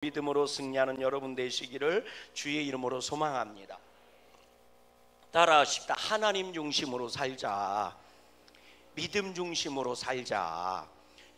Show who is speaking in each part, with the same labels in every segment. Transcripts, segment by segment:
Speaker 1: 믿음으로 승리하는 여러분 되시기를 주의 이름으로 소망합니다. 따라하십시다. 하나님 중심으로 살자. 믿음 중심으로 살자.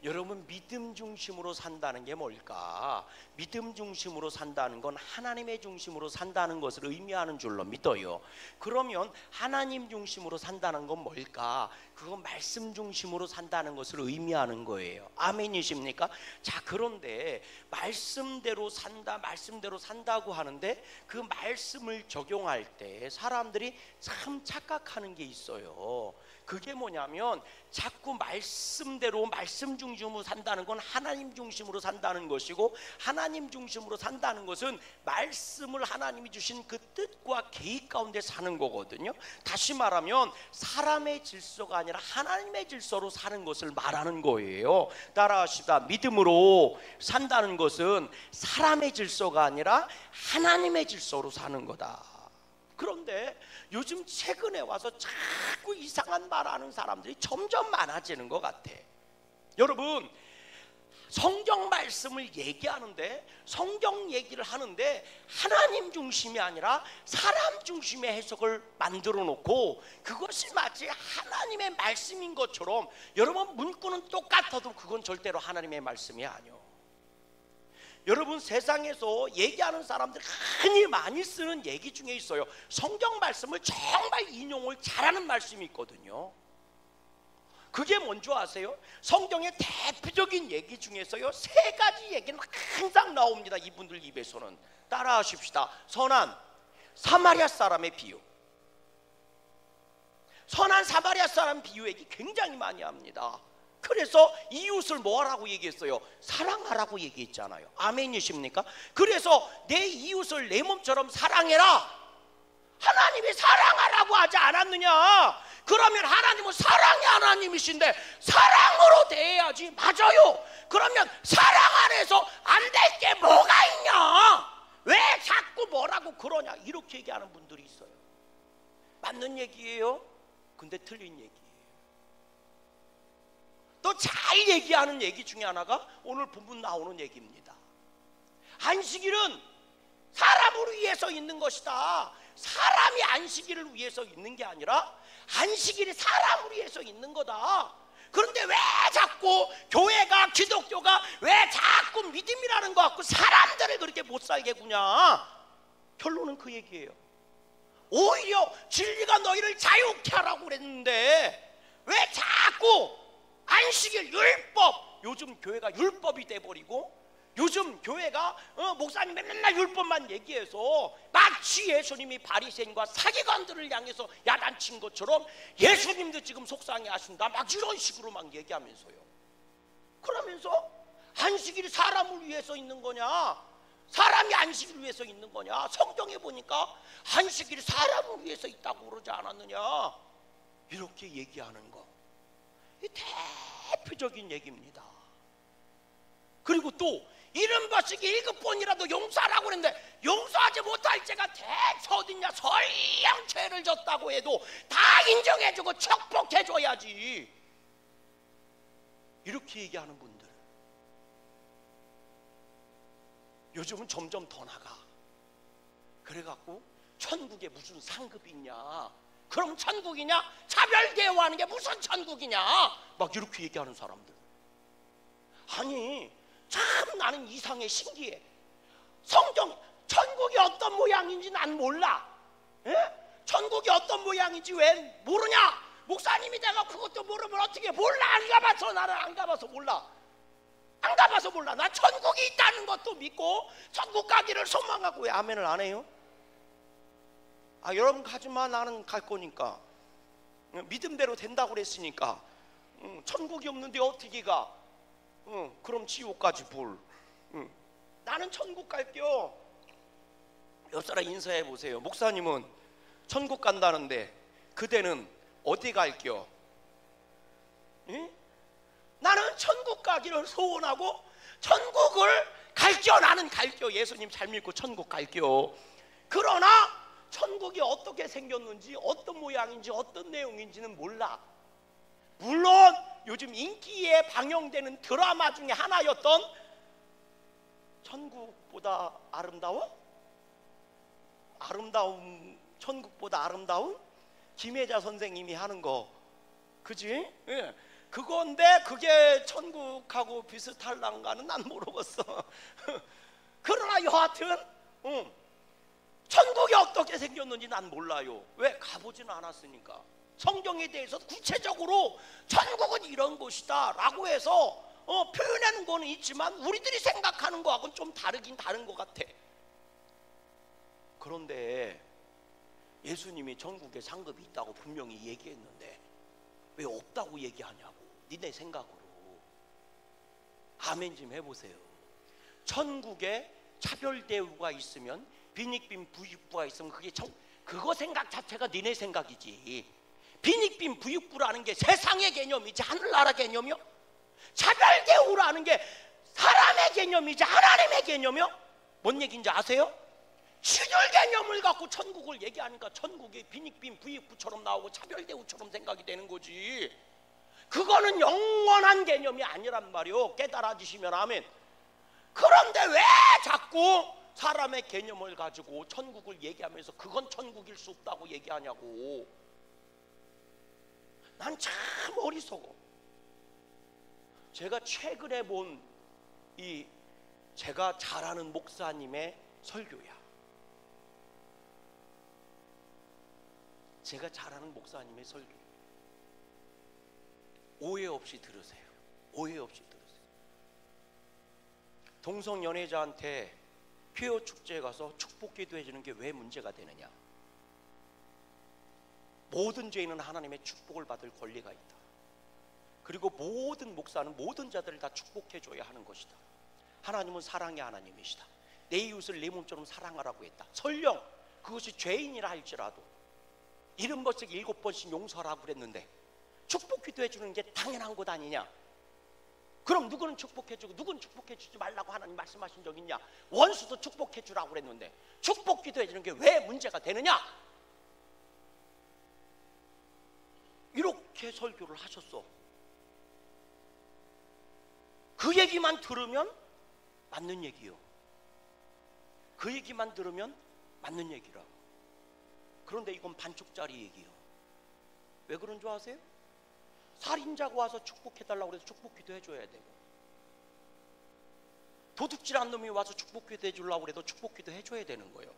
Speaker 1: 여러분, 믿음 중심으로 산다는 게 뭘까? 믿음 중심으로 산다는 건 하나님의 중심으로 산다는 것을 의미하는 줄로 믿어요. 그러면 하나님 중심으로 산다는 건 뭘까? 그건 말씀 중심으로 산다는 것을 의미하는 거예요. 아멘이십니까? 자, 그런데 말씀대로 산다, 말씀대로 산다고 하는데 그 말씀을 적용할 때 사람들이 참 착각하는 게 있어요. 그게 뭐냐면 자꾸 말씀대로 말씀 중심으로 산다는 건 하나님 중심으로 산다는 것이고, 하나님 중심으로 산다는 것은 말씀을 하나님이 주신 그 뜻과 계획 가운데 사는 거거든요. 다시 말하면 사람의 질서가 아니라 하나님의 질서로 사는 것을 말하는 거예요. 따라하시다. 믿음으로 산다는 것은 사람의 질서가 아니라 하나님의 질서로 사는 거다. 그런데 요즘 최근에 와서 자꾸 이상한 말하는 사람들이 점점 많아지는 것 같아. 여러분, 성경 말씀을 얘기하는데, 성경 얘기를 하는데 하나님 중심이 아니라 사람 중심의 해석을 만들어 놓고 그것이 마치 하나님의 말씀인 것처럼, 여러분 문구는 똑같아도 그건 절대로 하나님의 말씀이 아니요. 여러분, 세상에서 얘기하는 사람들이 흔히 많이 쓰는 얘기 중에 있어요. 성경 말씀을 정말 인용을 잘하는 말씀이 있거든요. 그게 뭔지 아세요? 성경의 대표적인 얘기 중에서요, 세 가지 얘기는 항상 나옵니다. 이분들 입에서는. 따라하십시다. 선한 사마리아 사람의 비유. 선한 사마리아 사람 비유 얘기 굉장히 많이 합니다. 그래서 이웃을 뭐하라고 얘기했어요? 사랑하라고 얘기했잖아요. 아멘이십니까? 그래서 내 이웃을 내 몸처럼 사랑해라. 하나님이 사랑하라고 하지 않았느냐? 그러면 하나님은 사랑의 하나님이신데 사랑으로 대해야지. 맞아요. 그러면 사랑 안에서 안 될 게 뭐가 있냐? 왜 자꾸 뭐라고 그러냐? 이렇게 얘기하는 분들이 있어요. 맞는 얘기예요. 근데 틀린 얘기. 또 잘 얘기하는 얘기 중에 하나가 오늘 본문 나오는 얘기입니다. 안식일은 사람을 위해서 있는 것이다. 사람이 안식일을 위해서 있는 게 아니라 안식일이 사람을 위해서 있는 거다. 그런데 왜 자꾸 교회가, 기독교가 왜 자꾸 믿음이라는 거 갖고 사람들을 그렇게 못 살게 구냐? 결론은 그 얘기예요. 오히려 진리가 너희를 자유케 하라고 그랬는데 왜 자꾸 안식일 율법, 요즘 교회가 율법이 돼버리고, 요즘 교회가 목사님 맨날 율법만 얘기해서 마치 예수님이 바리새인과 사기관들을 향해서 야단친 것처럼 예수님도 지금 속상해하신다, 막 이런 식으로 막 얘기하면서요. 그러면서 안식일이 사람을 위해서 있는 거냐, 사람이 안식일을 위해서 있는 거냐? 성경에 보니까 안식일이 사람을 위해서 있다고 그러지 않았느냐? 이렇게 얘기하는 거, 이 대표적인 얘기입니다. 그리고 또 이른바 시기 1급본이라도 용서하라고 그랬는데 용서하지 못할 죄가 대체 어딨냐? 설령 죄를 졌다고 해도 다 인정해주고 축복해줘야지. 이렇게 얘기하는 분들, 요즘은 점점 더 나가. 그래갖고 천국에 무슨 상급이 있냐? 그럼 천국이냐? 차별 대우하는 게 무슨 천국이냐? 막 이렇게 얘기하는 사람들. 아니, 참 나는 이상해, 신기해. 성경 천국이 어떤 모양인지 난 몰라. 에? 천국이 어떤 모양인지 왜 모르냐? 목사님이 내가 그것도 모르면 어떻게 몰라? 안 가봐서, 나는 안 가봐서 몰라. 안 가봐서 몰라. 나 천국이 있다는 것도 믿고 천국 가기를 소망하고. 왜 아멘을 안 해요? 아, 여러분 가지마. 나는 갈 거니까. 믿음대로 된다고 그랬으니까. 천국이 없는데 어떻게 가? 그럼 지옥까지 볼. 나는 천국 갈게요. 옆 사람 인사해 보세요. 목사님은 천국 간다는데 그대는 어디 갈게요? 나는 천국 가기를 소원하고 천국을 갈게요. 나는 갈게요. 예수님 잘 믿고 천국 갈게요. 그러나 천국이 어떻게 생겼는지, 어떤 모양인지, 어떤 내용인지는 몰라. 물론 요즘 인기에 방영되는 드라마 중에 하나였던 천국 천국보다 아름다워? 천국보다 아름다운? 김혜자 선생님이 하는 거, 그지? 예. 그건데 그게 천국하고 비슷할랑가는 난 모르겠어. 그러나 여하튼 천국이 어떻게 생겼는지 난 몰라요. 왜? 가보지는 않았으니까. 성경에 대해서 구체적으로 천국은 이런 곳이다 라고 해서 표현하는 거는 있지만 우리들이 생각하는 거하고는 좀 다르긴 다른 것 같아. 그런데 예수님이 천국에 상급이 있다고 분명히 얘기했는데 왜 없다고 얘기하냐고. 니네 생각으로. 아멘 좀 해보세요. 천국에 차별 대우가 있으면, 빈익빈 부익부가 있으면 그거 생각 자체가 니네 생각이지. 빈익빈 부익부라는 게 세상의 개념이지 하늘나라 개념이요? 차별 대우라는 게 사람의 개념이지 하나님의 개념이요? 뭔 얘기인지 아세요? 시들 개념을 갖고 천국을 얘기하니까 천국이 빈익빈 부익부처럼 나오고 차별 대우처럼 생각이 되는 거지. 그거는 영원한 개념이 아니란 말이요. 깨달아지시면 아멘. 그런데 왜 자꾸 사람의 개념을 가지고 천국을 얘기하면서 그건 천국일 수 없다고 얘기하냐고. 난 참 어리석어. 제가 최근에 본 제가 잘 아는 목사님의 설교야. 제가 잘 아는 목사님의 설교. 오해 없이 들으세요. 오해 없이 들으세요. 동성 연애자한테 퀴어 축제에 가서 축복기도 해주는 게 왜 문제가 되느냐? 모든 죄인은 하나님의 축복을 받을 권리가 있다. 그리고 모든 목사는 모든 자들을 다 축복해줘야 하는 것이다. 하나님은 사랑의 하나님이시다. 내 이웃을 내 몸처럼 사랑하라고 했다. 설령 그것이 죄인이라 할지라도 70번씩 7번씩 용서하라고 그랬는데 축복기도 해주는 게 당연한 것 아니냐? 그럼 누구는 축복해주고 누구는 축복해주지 말라고 하나님 말씀하신 적 있냐? 원수도 축복해주라고 그랬는데 축복기도 해주는 게 왜 문제가 되느냐? 이렇게 설교를 하셨어. 그 얘기만 들으면 맞는 얘기요. 그 얘기만 들으면 맞는 얘기라고. 그런데 이건 반쪽짜리 얘기요. 왜 그런 줄 아세요? 살인자가 와서 축복해달라고 해서 축복기도 해줘야 되고, 도둑질한 놈이 와서 축복기도 해주려고 해도 축복기도 해줘야 되는 거예요.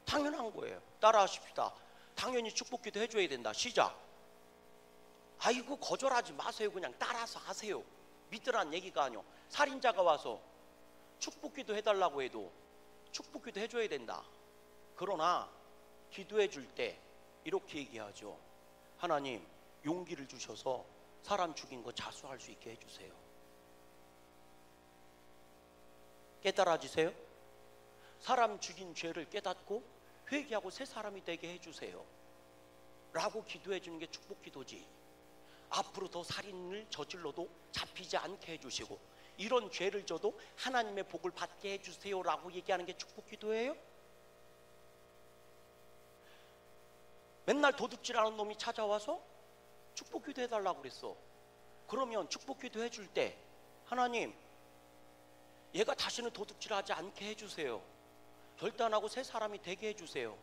Speaker 1: 당연한 거예요. 따라하십시다. 당연히 축복기도 해줘야 된다. 시작. 아이고 거절하지 마세요. 그냥 따라서 하세요. 믿으란 얘기가 아니요. 살인자가 와서 축복기도 해달라고 해도 축복기도 해줘야 된다. 그러나 기도해 줄 때 이렇게 얘기하죠. 하나님 용기를 주셔서 사람 죽인 거 자수할 수 있게 해주세요. 깨달아지세요? 사람 죽인 죄를 깨닫고 회개하고 새 사람이 되게 해주세요 라고 기도해 주는 게 축복기도지. 앞으로 더 살인을 저질러도 잡히지 않게 해주시고 이런 죄를 져도 하나님의 복을 받게 해주세요 라고 얘기하는 게 축복기도예요? 맨날 도둑질하는 놈이 찾아와서 축복기도 해달라고 그랬어. 그러면 축복기도 해줄 때 하나님 얘가 다시는 도둑질하지 않게 해주세요. 결단하고 새 사람이 되게 해주세요.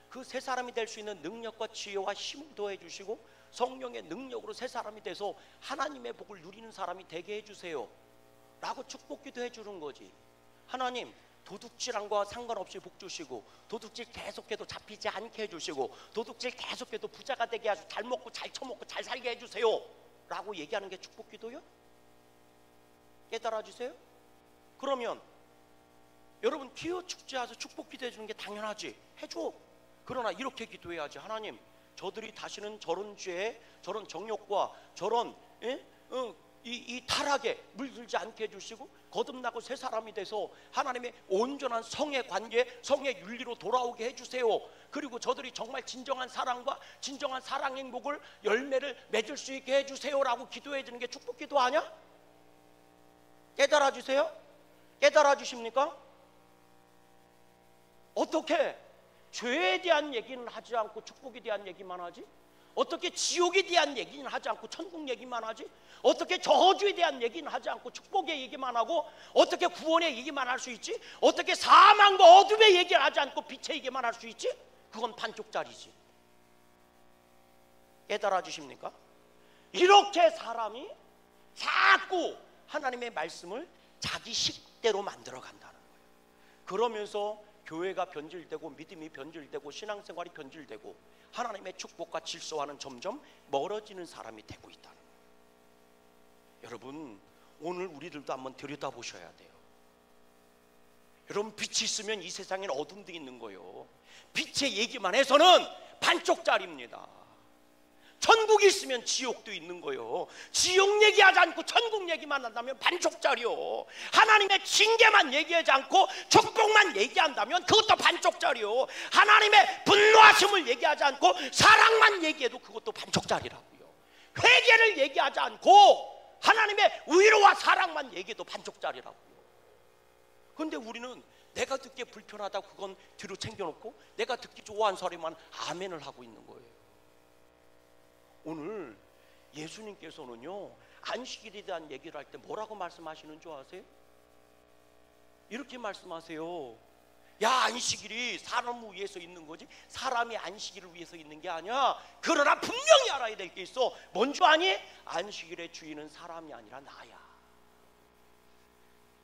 Speaker 1: 그 새 사람이 될 수 있는 능력과 지혜와 힘을 더해 주시고 성령의 능력으로 새 사람이 돼서 하나님의 복을 누리는 사람이 되게 해주세요 라고 축복기도 해주는 거지. 하나님 도둑질한 거와 상관없이 복 주시고 도둑질 계속해도 잡히지 않게 해주시고 도둑질 계속해도 부자가 되게 하시고 잘 먹고 잘 처먹고 잘 살게 해주세요 라고 얘기하는 게 축복기도요? 깨달아지세요? 그러면 여러분 기어 축제 와서 축복기도 해주는 게 당연하지. 해줘. 그러나 이렇게 기도해야지. 하나님 저들이 다시는 저런 죄에 저런 정욕과 저런 이 타락에 물들지 않게 해주시고 거듭나고 새 사람이 돼서 하나님의 온전한 성의 관계, 성의 윤리로 돌아오게 해주세요. 그리고 저들이 정말 진정한 사랑과 진정한 사랑 행복을 열매를 맺을 수 있게 해주세요 라고 기도해 주는 게 축복기도 아니야? 깨달아 주세요? 깨달아 주십니까? 어떻게 죄에 대한 얘기는 하지 않고 축복에 대한 얘기만 하지? 어떻게 지옥에 대한 얘기는 하지 않고 천국 얘기만 하지? 어떻게 저주에 대한 얘기는 하지 않고 축복의 얘기만 하고, 어떻게 구원의 얘기만 할 수 있지? 어떻게 사망과 어둠의 얘기를 하지 않고 빛의 얘기만 할 수 있지? 그건 반쪽짜리지. 깨달아 주십니까? 이렇게 사람이 자꾸 하나님의 말씀을 자기 식대로 만들어 간다는 거예요. 그러면서 교회가 변질되고 믿음이 변질되고 신앙생활이 변질되고 하나님의 축복과 질서와는 점점 멀어지는 사람이 되고 있다는 거예요. 여러분, 오늘 우리들도 한번 들여다보셔야 돼요. 여러분, 빛이 있으면 이 세상에는 어둠도 있는 거예요. 빛의 얘기만 해서는 반쪽짜리입니다. 천국이 있으면 지옥도 있는 거예요. 지옥 얘기하지 않고 천국 얘기만 한다면 반쪽짜리요. 하나님의 징계만 얘기하지 않고 축복만 얘기한다면 그것도 반쪽짜리요. 하나님의 분노하심을 얘기하지 않고 사랑만 얘기해도 그것도 반쪽짜리라고요. 회개를 얘기하지 않고 하나님의 의로와 사랑만 얘기해도 반쪽짜리라고요. 그런데 우리는 내가 듣기에 불편하다고 그건 뒤로 챙겨놓고 내가 듣기 좋아하는 소리만 아멘을 하고 있는 거예요. 오늘 예수님께서는요, 안식일에 대한 얘기를 할 때 뭐라고 말씀하시는 줄 아세요? 이렇게 말씀하세요. 야, 안식일이 사람을 위해서 있는 거지 사람이 안식일을 위해서 있는 게 아니야. 그러나 분명히 알아야 될 게 있어. 뭔 줄 아니? 안식일의 주인은 사람이 아니라 나야.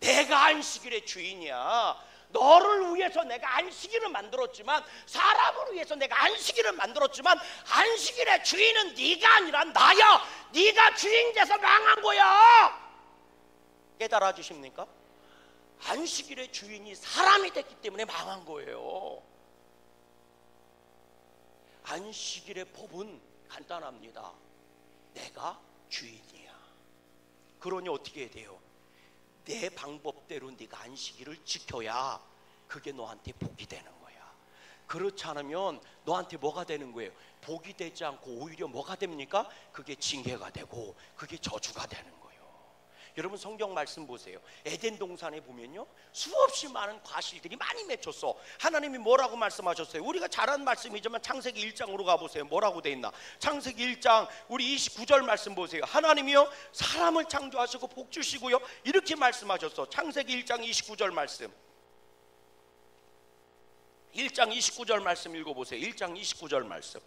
Speaker 1: 내가 안식일의 주인이야. 너를 위해서 내가 안식일을 만들었지만, 사람을 위해서 내가 안식일을 만들었지만, 안식일의 주인은 네가 아니라 나야. 네가 주인 돼서 망한 거야. 깨달아 주십니까? 안식일의 주인이 사람이 됐기 때문에 망한 거예요. 안식일의 법은 간단합니다. 내가 주인이야. 그러니 어떻게 해야 돼요? 내 방법대로 네가 안식일을 지켜야 그게 너한테 복이 되는 거야. 그렇지 않으면 너한테 뭐가 되는 거예요? 복이 되지 않고 오히려 뭐가 됩니까? 그게 징계가 되고 그게 저주가 되는 거예요. 여러분, 성경 말씀 보세요. 에덴 동산에 보면요, 수없이 많은 과실들이 많이 맺혔어. 하나님이 뭐라고 말씀하셨어요? 우리가 잘 아는 말씀이지만 창세기 1장으로 가보세요. 뭐라고 돼 있나? 창세기 1장 우리 29절 말씀 보세요. 하나님이요, 사람을 창조하시고 복 주시고요, 이렇게 말씀하셨어. 창세기 1장 29절 말씀, 1장 29절 말씀 읽어보세요. 1장 29절 말씀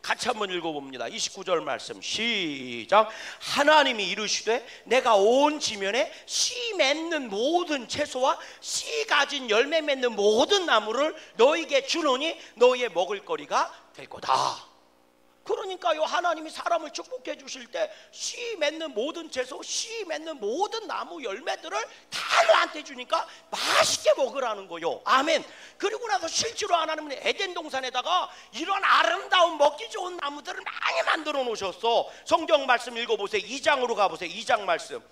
Speaker 1: 같이 한번 읽어봅니다. 29절 말씀 시작. 하나님이 이르시되 내가 온 지면에 씨 맺는 모든 채소와 씨 가진 열매 맺는 모든 나무를 너에게 주노니 너희의 먹을거리가 될 거다. 그러니까요, 하나님이 사람을 축복해 주실 때 씨 맺는 모든 채소, 씨 맺는 모든 나무 열매들을 다 너한테 주니까 맛있게 먹으라는 거요. 아멘. 그리고 나서 실제로 하나님은 에덴 동산에다가 이런 아름다운 먹기 좋은 나무들을 많이 만들어 놓으셨어. 성경 말씀 읽어보세요. 2장으로 가보세요. 2장 말씀,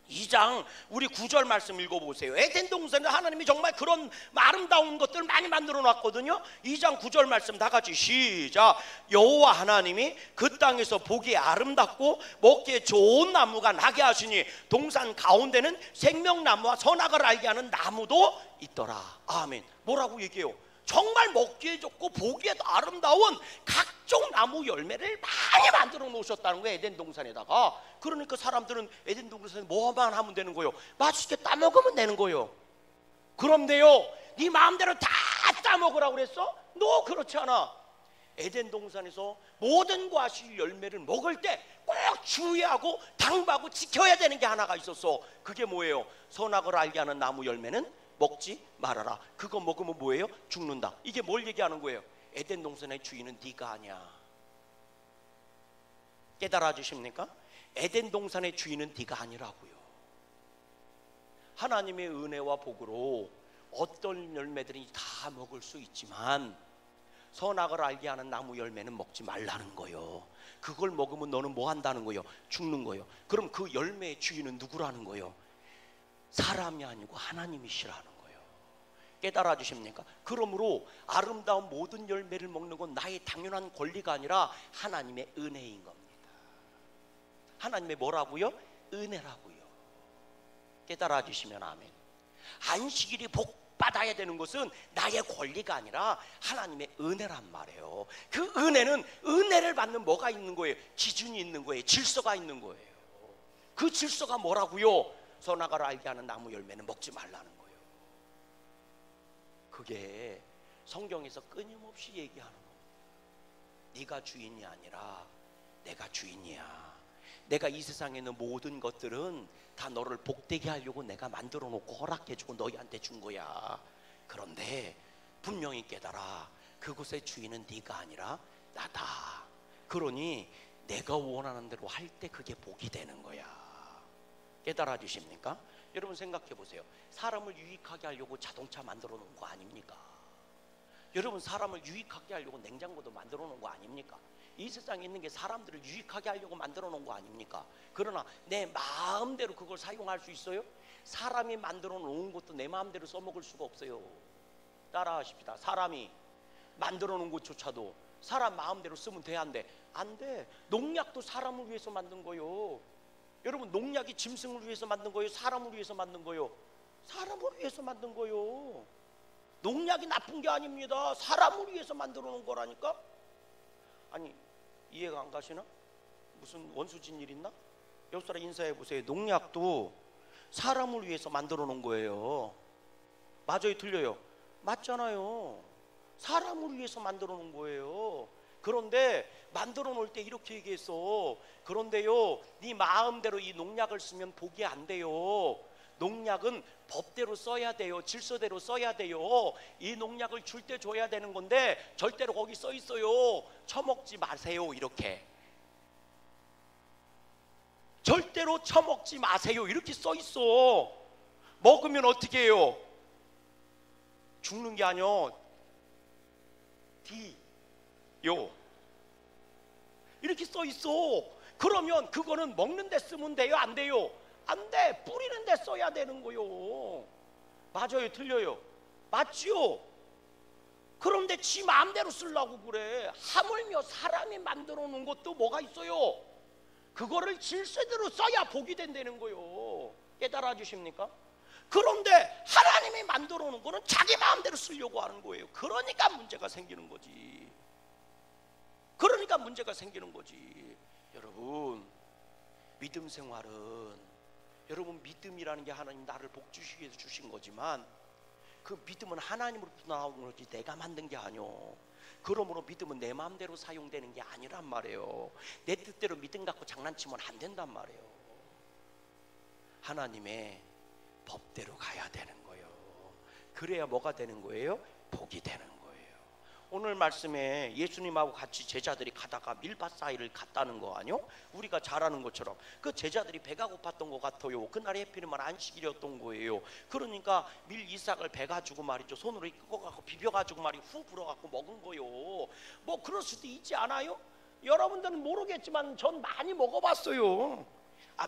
Speaker 1: 2장 우리 9절 말씀 읽어보세요. 에덴 동산에 하나님이 정말 그런 아름다운 것들을 많이 만들어 놨거든요. 2장 9절 말씀 다 같이 시작. 여호와 하나님이 그 땅에서 보기에 아름답고 먹기에 좋은 나무가 나게 하시니 동산 가운데는 생명나무와 선악을 알게 하는 나무도 있더라. 아멘. 뭐라고 얘기해요? 정말 먹기에 좋고 보기에도 아름다운 각종 나무 열매를 많이 만들어 놓으셨다는 거예요, 에덴 동산에다가. 그러니까 사람들은 에덴 동산에 뭐만 하면 되는 거예요? 맛있게 따먹으면 되는 거예요. 그런데요, 네 마음대로 다 따먹으라고 그랬어? 너 그렇지 않아. 에덴 동산에서 모든 과실 열매를 먹을 때 꼭 주의하고 당부하고 지켜야 되는 게 하나가 있었어. 그게 뭐예요? 선악을 알게 하는 나무 열매는 먹지 말아라. 그거 먹으면 뭐예요? 죽는다. 이게 뭘 얘기하는 거예요? 에덴 동산의 주인은 네가 아니야. 깨달아 주십니까? 에덴 동산의 주인은 네가 아니라고요. 하나님의 은혜와 복으로 어떤 열매들이 다 먹을 수 있지만 선악을 알게 하는 나무 열매는 먹지 말라는 거예요. 그걸 먹으면 너는 뭐 한다는 거예요? 죽는 거예요. 그럼 그 열매의 주인은 누구라는 거예요? 사람이 아니고 하나님이시라는 거예요. 깨달아 주십니까? 그러므로 아름다운 모든 열매를 먹는 건 나의 당연한 권리가 아니라 하나님의 은혜인 겁니다. 하나님의 뭐라고요? 은혜라고요. 깨달아 주시면 아멘. 안식일이 복 받아야 되는 것은 나의 권리가 아니라 하나님의 은혜란 말이에요. 그 은혜는 은혜를 받는 뭐가 있는 거예요? 기준이 있는 거예요. 질서가 있는 거예요. 그 질서가 뭐라고요? 선악을 알게 하는 나무 열매는 먹지 말라는 거예요. 그게 성경에서 끊임없이 얘기하는 겁니다. 네가 주인이 아니라 내가 주인이야. 내가 이 세상에 있는 모든 것들은 다 너를 복되게 하려고 내가 만들어 놓고 허락해주고 너희한테 준 거야. 그런데 분명히 깨달아. 그곳의 주인은 네가 아니라 나다. 그러니 내가 원하는 대로 할 때 그게 복이 되는 거야. 깨달아 주십니까? 여러분 생각해 보세요. 사람을 유익하게 하려고 자동차 만들어 놓은 거 아닙니까? 여러분 사람을 유익하게 하려고 냉장고도 만들어 놓은 거 아닙니까? 이 세상에 있는 게 사람들을 유익하게 하려고 만들어 놓은 거 아닙니까? 그러나 내 마음대로 그걸 사용할 수 있어요? 사람이 만들어 놓은 것도 내 마음대로 써먹을 수가 없어요. 따라하십시다. 사람이 만들어 놓은 것조차도 사람 마음대로 쓰면 돼, 안 돼? 안 돼. 농약도 사람을 위해서 만든 거요. 여러분 농약이 짐승을 위해서 만든 거예요? 사람을 위해서 만든 거예요? 사람을 위해서 만든 거예요. 농약이 나쁜 게 아닙니다. 사람을 위해서 만들어 놓은 거라니까. 아니 이해가 안 가시나? 무슨 원수진 일 있나? 옆 사람 인사해 보세요. 농약도 사람을 위해서 만들어 놓은 거예요. 맞아요, 틀려요? 맞잖아요. 사람을 위해서 만들어 놓은 거예요. 그런데 만들어 놓을 때 이렇게 얘기했어. 그런데요, 네 마음대로 이 농약을 쓰면 복이 안 돼요. 농약은 법대로 써야 돼요. 질서대로 써야 돼요. 이 농약을 줄 때 줘야 되는 건데 절대로 거기 써 있어요. 처먹지 마세요. 이렇게. 절대로 처먹지 마세요. 이렇게 써 있어. 먹으면 어떻게 해요? 죽는 게 아니요. 요. 이렇게 써 있어. 그러면 그거는 먹는 데 쓰면 돼요? 안 돼요? 안 돼. 뿌리는 데 써야 되는 거요. 맞아요, 틀려요? 맞지요? 그런데 지 마음대로 쓰려고 그래. 하물며 사람이 만들어 놓은 것도 뭐가 있어요? 그거를 질서대로 써야 복이 된다는 거요. 깨달아 주십니까? 그런데 하나님이 만들어 놓은 거는 자기 마음대로 쓰려고 하는 거예요. 그러니까 문제가 생기는 거지. 그러니까 문제가 생기는 거지. 여러분 믿음 생활은, 여러분 믿음이라는 게 하나님 나를 복 주시기 위해서 주신 거지만 그 믿음은 하나님으로부터 나오는 거지 내가 만든 게 아니오. 그러므로 믿음은 내 마음대로 사용되는 게 아니란 말이에요. 내 뜻대로 믿음 갖고 장난치면 안 된단 말이에요. 하나님의 법대로 가야 되는 거예요. 그래야 뭐가 되는 거예요? 복이 되는 거예요. 오늘 말씀에 예수님하고 같이 제자들이 가다가 밀밭 사이를 갔다는 거 아니요? 우리가 잘 아는 것처럼 그 제자들이 배가 고팠던 것 같아요. 그날이 해피리만 안식일이었던 거예요. 그러니까 밀 이삭을 베가지고 말이죠, 손으로 끄고가고 비벼가지고 말이 후 불어갖고 먹은 거요. 뭐 그럴 수도 있지 않아요? 여러분들은 모르겠지만 전 많이 먹어봤어요.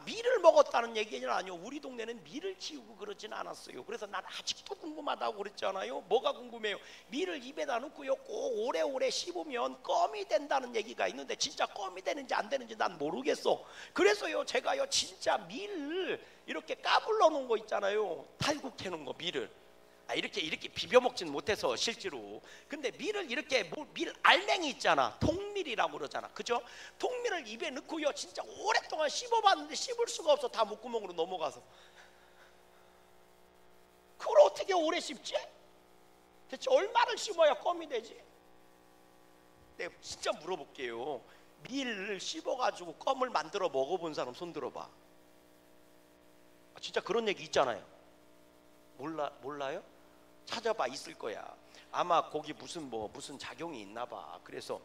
Speaker 1: 밀을 먹었다는 얘기는 아니요. 우리 동네는 밀을 키우고 그러진 않았어요. 그래서 난 아직도 궁금하다고 그랬잖아요. 뭐가 궁금해요? 밀을 입에다 넣고요, 꼭 오래오래 씹으면 껌이 된다는 얘기가 있는데 진짜 껌이 되는지 안 되는지 난 모르겠어. 그래서요 제가요 진짜 밀 이렇게 까불러 놓은 거 있잖아요. 탈국해 놓은 거 밀을 이렇게 비벼 먹진 못해서 실제로. 근데 밀을 이렇게 밀 알맹이 있잖아. 통밀이라고 그러잖아. 그죠? 통밀을 입에 넣고요 진짜 오랫동안 씹어봤는데 씹을 수가 없어. 다 목구멍으로 넘어가서. 그걸 어떻게 오래 씹지? 대체 얼마를 씹어야 껌이 되지? 내가 진짜 물어볼게요. 밀을 씹어가지고 껌을 만들어 먹어본 사람 손 들어봐. 진짜 그런 얘기 있잖아요. 몰라요? 찾아봐. 있을 거야. 아마 거기 무슨 작용이 있나 봐. 그래서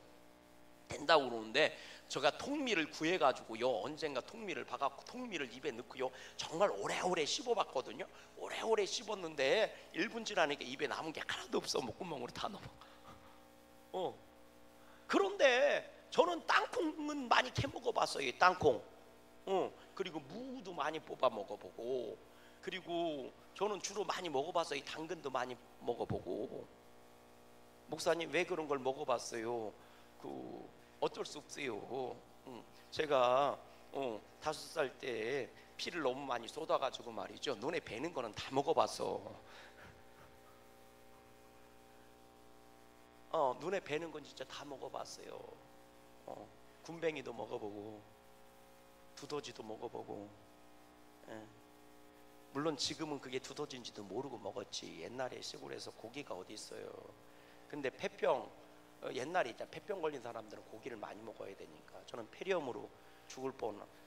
Speaker 1: 된다고 그러는데 제가 통밀을 구해가지고요 언젠가 통밀을 봐갖고 통밀을 입에 넣고요 정말 오래오래 씹어봤거든요. 오래오래 씹었는데 1분 지나니까 입에 남은 게 하나도 없어. 목구멍으로 다 넘어. 그런데 저는 땅콩은 많이 캐 먹어봤어요. 땅콩. 그리고 무도 많이 뽑아 먹어보고, 그리고 저는 주로 많이 먹어봤어요. 당근도 많이 먹어보고. 목사님 왜 그런 걸 먹어봤어요? 어쩔 수 없어요. 제가 5살 때 피를 너무 많이 쏟아가지고 말이죠 눈에 뵈는 거는 다 먹어봤어. 눈에 뵈는 건 진짜 다 먹어봤어요. 군뱅이도 먹어보고 두더지도 먹어보고. 예. 물론 지금은 그게 두더지인지도 모르고 먹었지. 옛날에 시골에서 고기가 어디 있어요. 근데 폐병, 옛날에 있잖아, 폐병 걸린 사람들은 고기를 많이 먹어야 되니까. 저는 폐렴으로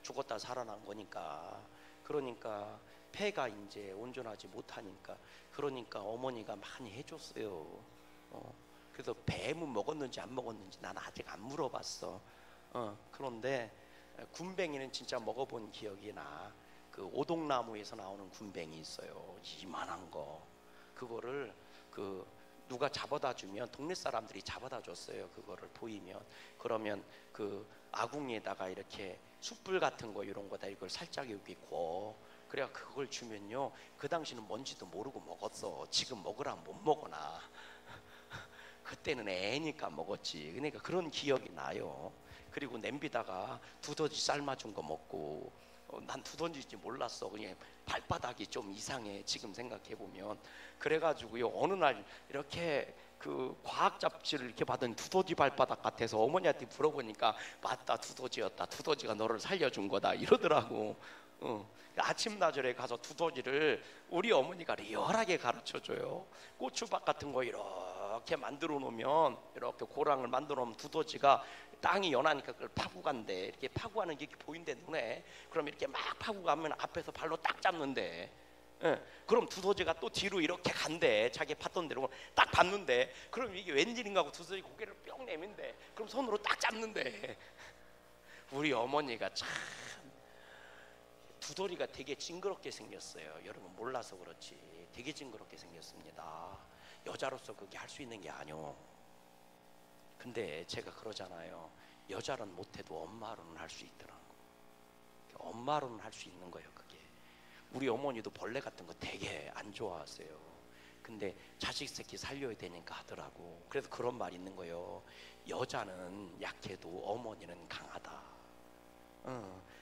Speaker 1: 죽었다 살아난 거니까. 그러니까 폐가 이제 온전하지 못하니까, 그러니까 어머니가 많이 해줬어요. 그래서 뱀은 먹었는지 안 먹었는지 난 아직 안 물어봤어. 그런데 군뱅이는 진짜 먹어본 기억이 나. 그 오동나무에서 나오는 군뱅이 있어요. 이만한 거. 그거를 누가 잡아다 주면 동네 사람들이 잡아다 줬어요. 그거를 보이면. 그러면 그 아궁이에다가 이렇게 숯불 같은 거 이런 거다 이걸 살짝 여기 구워. 그래야 그걸 주면요, 그 당시는 뭔지도 모르고 먹었어. 지금 먹으라면 못 먹어나. 그때는 애니까 먹었지. 그러니까 그런 기억이 나요. 그리고 냄비다가 두더지 삶아준 거 먹고. 난 두더지인지 몰랐어. 그냥 발바닥이 좀 이상해 지금 생각해 보면. 그래가지고요, 어느 날 이렇게 그 과학 잡지를 이렇게 받은 두더지 발바닥 같아서 어머니한테 물어보니까 맞다, 두더지였다. 두더지가 너를 살려준 거다 이러더라고. 아침나절에 가서 두더지를 우리 어머니가 리얼하게 가르쳐줘요. 고추밥 같은 거 이렇게 만들어 놓으면, 이렇게 고랑을 만들어 놓으면 두더지가 땅이 연하니까 그걸 파고 간대. 이렇게 파고 가는 게 이렇게 보인대 눈에. 그럼 이렇게 막 파고 가면 앞에서 발로 딱 잡는데, 그럼 두더지가 또 뒤로 이렇게 간대. 자기 팠던 대로 딱 밟는데, 그럼 이게 웬일인가 하고 두더지 고개를 뿅 내민대. 그럼 손으로 딱 잡는데. 우리 어머니가 참, 두더지가 되게 징그럽게 생겼어요. 여러분 몰라서 그렇지 되게 징그럽게 생겼습니다. 여자로서 그게 할 수 있는 게 아니오. 근데 제가 그러잖아요. 여자는 못해도 엄마로는 할 수 있더라고. 엄마로는 할 수 있는 거예요. 그게 우리 어머니도 벌레 같은 거 되게 안 좋아하세요. 근데 자식 새끼 살려야 되니까 하더라고. 그래서 그런 말 있는 거예요. 여자는 약해도 어머니는 강하다.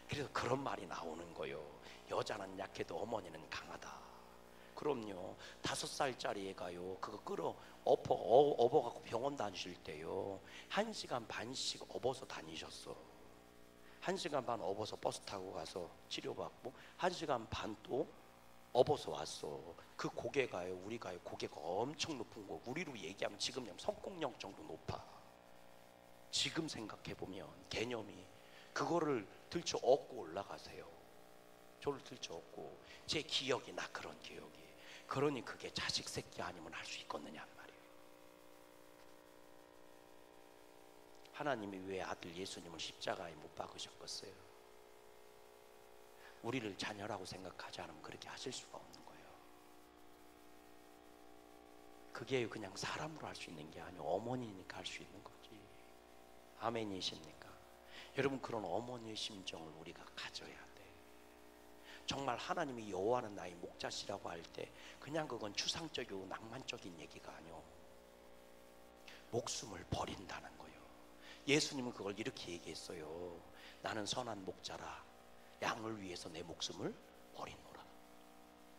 Speaker 1: 그래서 그런 말이 나오는 거예요. 여자는 약해도 어머니는 강하다. 그럼요. 5살짜리 애가요, 그거 업어갖고 병원 다니실 때요, 1시간 반씩 업어서 다니셨어. 1시간 반 업어서 버스 타고 가서 치료받고 1시간 반 또 업어서 왔어. 그 고개가요, 우리가요, 고개가 엄청 높은 거. 우리로 얘기하면 지금 성공령 정도 높아. 지금 생각해보면 개념이. 그거를 들쳐 업고 올라가세요. 저를 들쳐 업고. 제 기억이 나, 그런 기억이. 그러니 그게 자식 새끼 아니면 할 수 있겠느냐 말이에요. 하나님이 왜 아들 예수님을 십자가에 못 박으셨겠어요? 우리를 자녀라고 생각하지 않으면 그렇게 하실 수가 없는 거예요. 그게 그냥 사람으로 할 수 있는 게 아니고 어머니니까 할 수 있는 거지. 아멘이십니까? 여러분, 그런 어머니의 심정을 우리가 가져야 돼. 정말 하나님이 여호와는 나의 목자시라고 할 때 그냥 그건 추상적이고 낭만적인 얘기가 아니오. 목숨을 버린다는 거예요. 예수님은 그걸 이렇게 얘기했어요. 나는 선한 목자라. 양을 위해서 내 목숨을 버리노라.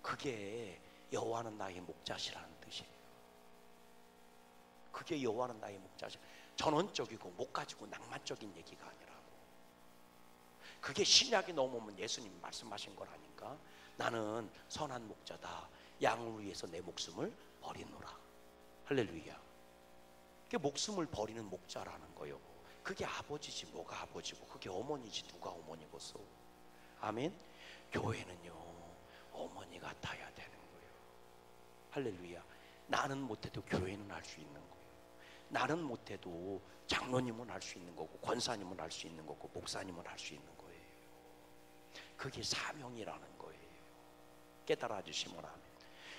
Speaker 1: 그게 여호와는 나의 목자시라는 뜻이에요. 그게 여호와는 나의 목자시. 전원적이고 못 가지고 낭만적인 얘기가 아니라고. 그게 신약이 넘어오면 예수님이 말씀하신 거라니까. 나는 선한 목자다. 양을 위해서 내 목숨을 버리노라. 할렐루야. 그게 목숨을 버리는 목자라는 거예요. 그게 아버지지 뭐가 아버지고, 그게 어머니지 누가 어머니겠어. 아멘. 교회는요, 어머니 같아야 되는 거예요. 할렐루야. 나는 못해도 교회는 할 수 있는 거예요. 나는 못해도 장로님은 할 수 있는 거고, 권사님은 할 수 있는 거고, 목사님은 할 수 있는 거예요. 그게 사명이라는 거예요. 깨달아 주시면 아멘.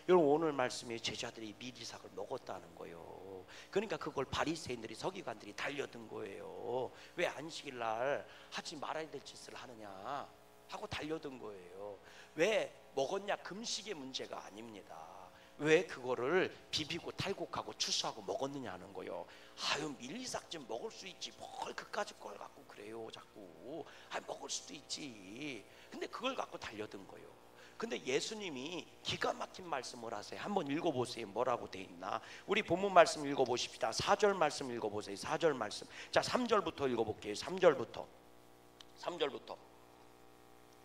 Speaker 1: 여러분, 오늘 말씀에 제자들이 미리삭을 먹었다는 거예요. 그러니까 그걸 바리새인들이, 서기관들이 달려든 거예요. 왜 안식일 날 하지 말아야 될 짓을 하느냐 하고 달려든 거예요. 왜 먹었냐, 금식의 문제가 아닙니다. 왜 그거를 비비고 탈곡하고 추수하고 먹었느냐 하는 거예요. 아유, 밀리삭 좀 먹을 수 있지, 뭘 그까짓 걸 갖고 그래요 자꾸. 아, 먹을 수도 있지. 근데 그걸 갖고 달려든 거예요. 근데 예수님이 기가 막힌 말씀을 하세요. 한번 읽어보세요. 뭐라고 돼 있나? 우리 본문 말씀 읽어보십시다. 4절 말씀 읽어보세요. 4절 말씀. 자, 3절부터 읽어볼게요. 3절부터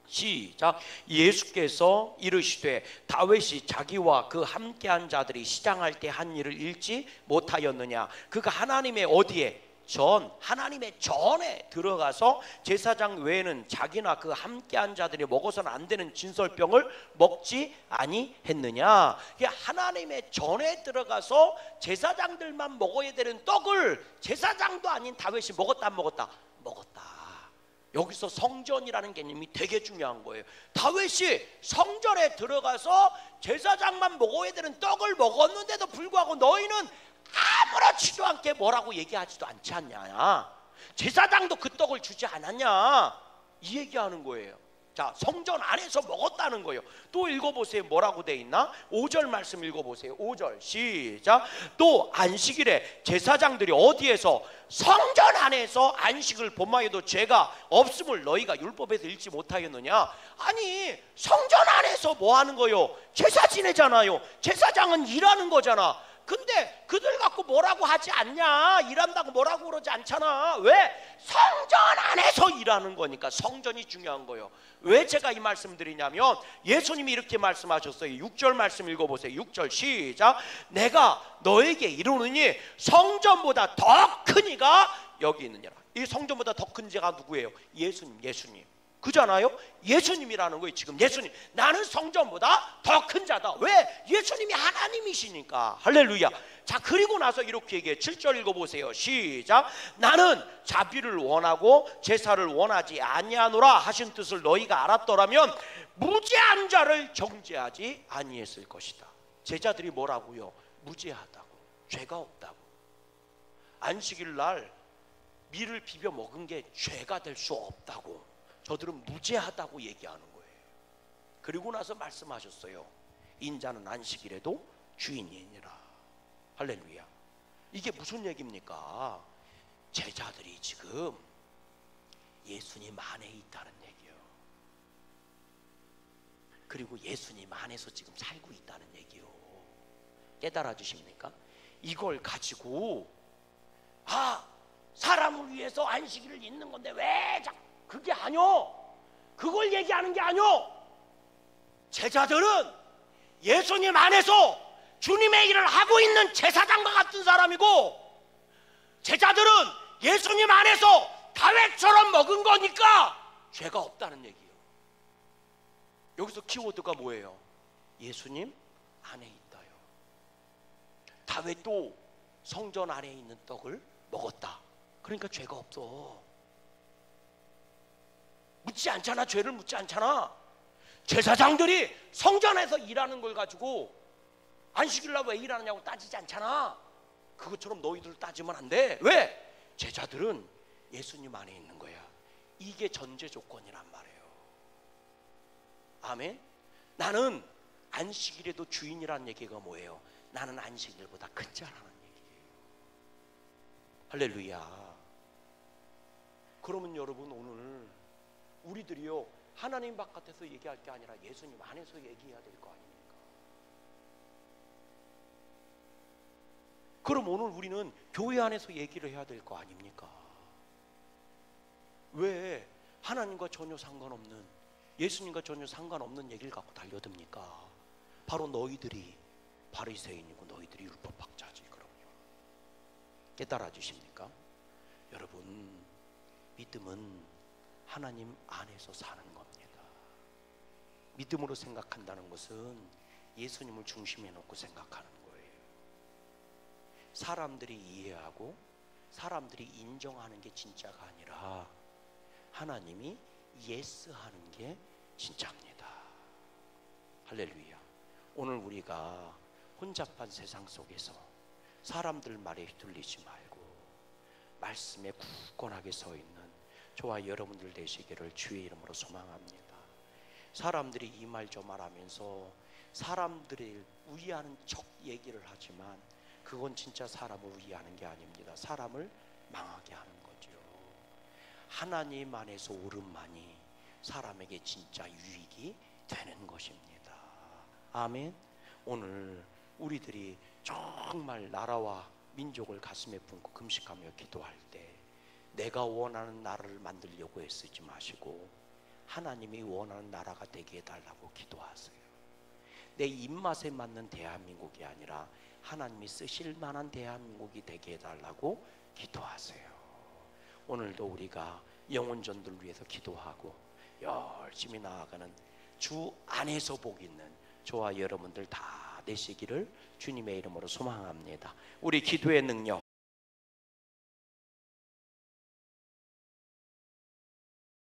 Speaker 1: 시작. 예수께서 이르시되 다윗이 자기와 그 함께한 자들이 시장할 때 한 일을 읽지 못하였느냐? 그가 하나님의 어디에? 하나님의 전에 들어가서 제사장 외에는 자기나 그 함께한 자들이 먹어서는 안 되는 진설병을 먹지 아니했느냐? 하나님의 전에 들어가서 제사장들만 먹어야 되는 떡을 제사장도 아닌 다윗이 먹었다 안 먹었다? 먹었다. 여기서 성전이라는 개념이 되게 중요한 거예요. 다윗이 성전에 들어가서 제사장만 먹어야 되는 떡을 먹었는데도 불구하고 너희는 아무렇지도 않게 뭐라고 얘기하지도 않지 않냐? 제사장도 그 떡을 주지 않았냐? 이 얘기하는 거예요. 자, 성전 안에서 먹었다는 거예요. 또 읽어보세요. 뭐라고 돼 있나? 5절 말씀 읽어보세요. 5절 시작. 또 안식일에 제사장들이 어디에서? 성전 안에서 안식을 범하여도 죄가 없음을 너희가 율법에서 읽지 못하였느냐? 아니, 성전 안에서 뭐 하는 거요? 제사 지내잖아요. 제사장은 일하는 거잖아. 근데 그들 갖고 뭐라고 하지 않냐? 일한다고 뭐라고 그러지 않잖아. 왜? 성전 안에서 일하는 거니까. 성전이 중요한 거예요. 왜 제가 이 말씀 드리냐면 예수님이 이렇게 말씀하셨어요. 6절 말씀 읽어보세요. 6절 시작. 내가 너에게 이르노니 성전보다 더 큰 이가 여기 있느니라. 이 성전보다 더 큰 자가 누구예요? 예수님. 그잖아요. 예수님이라는 거예요. 지금 예수님, 나는 성전보다 더 큰 자다. 왜? 예수님이 하나님이시니까. 할렐루야. 자, 그리고 나서 이렇게 얘기해. 7절 읽어보세요. 시작. 나는 자비를 원하고 제사를 원하지 아니하노라 하신 뜻을 너희가 알았더라면 무죄한 자를 정죄하지 아니했을 것이다. 제자들이 뭐라고요? 무죄하다고, 죄가 없다고. 안식일 날 밀을 비벼 먹은 게 죄가 될 수 없다고, 저들은 무죄하다고 얘기하는 거예요. 그리고 나서 말씀하셨어요. 인자는 안식일에도 주인이니라. 할렐루야. 이게 무슨 얘기입니까? 제자들이 지금 예수님 안에 있다는 얘기예요. 그리고 예수님 안에서 지금 살고 있다는 얘기예요. 깨달아 주십니까? 이걸 가지고 사람을 위해서 안식일을 잇는 건데 왜 그게 아니요. 그걸 얘기하는 게 아니요. 제자들은 예수님 안에서 주님의 일을 하고 있는 제사장과 같은 사람이고, 제자들은 예수님 안에서 다윗처럼 먹은 거니까 죄가 없다는 얘기예요. 여기서 키워드가 뭐예요? 예수님 안에 있다요. 다윗도 성전 안에 있는 떡을 먹었다. 그러니까 죄가 없어. 묻지 않잖아. 죄를 묻지 않잖아. 제사장들이 성전에서 일하는 걸 가지고 안식일날 왜 일하느냐고 따지지 않잖아. 그것처럼 너희들 따지면 안 돼. 왜? 제자들은 예수님 안에 있는 거야. 이게 전제 조건이란 말이에요. 아멘. 나는 안식일에도 주인이라는 얘기가 뭐예요? 나는 안식일보다 큰 자라는 얘기예요. 할렐루야. 그러면 여러분, 오늘 우리들이요, 하나님 바깥에서 얘기할 게 아니라 예수님 안에서 얘기해야 될 거 아닙니까? 그럼 오늘 우리는 교회 안에서 얘기를 해야 될 거 아닙니까? 왜 하나님과 전혀 상관없는, 예수님과 전혀 상관없는 얘기를 갖고 달려듭니까? 바로 너희들이 바리새인이고 너희들이 율법학자지. 그럼요. 깨달아 주십니까? 여러분, 믿음은 하나님 안에서 사는 겁니다. 믿음으로 생각한다는 것은 예수님을 중심에 놓고 생각하는 거예요. 사람들이 이해하고 사람들이 인정하는 게 진짜가 아니라 하나님이 예스하는 게 진짜입니다. 할렐루야. 오늘 우리가 혼잡한 세상 속에서 사람들 말에 휘둘리지 말고 말씀에 굳건하게 서 있는 저와 여러분들 되시기를 주의 이름으로 소망합니다. 사람들이 이 말 저 말 하면서 사람들을 위하는 척 얘기를 하지만 그건 진짜 사람을 위하는 게 아닙니다. 사람을 망하게 하는 거죠. 하나님 안에서 옳음만이 사람에게 진짜 유익이 되는 것입니다. 아멘. 오늘 우리들이 정말 나라와 민족을 가슴에 품고 금식하며 기도할 때 내가 원하는 나라를 만들려고 애쓰지 마시고 하나님이 원하는 나라가 되게 해달라고 기도하세요. 내 입맛에 맞는 대한민국이 아니라 하나님이 쓰실 만한 대한민국이 되게 해달라고 기도하세요. 오늘도 우리가 영혼전도를 위해서 기도하고 열심히 나아가는 주 안에서 복 있는 저와 여러분들 다 되시기를 주님의 이름으로 소망합니다. 우리 기도의 능력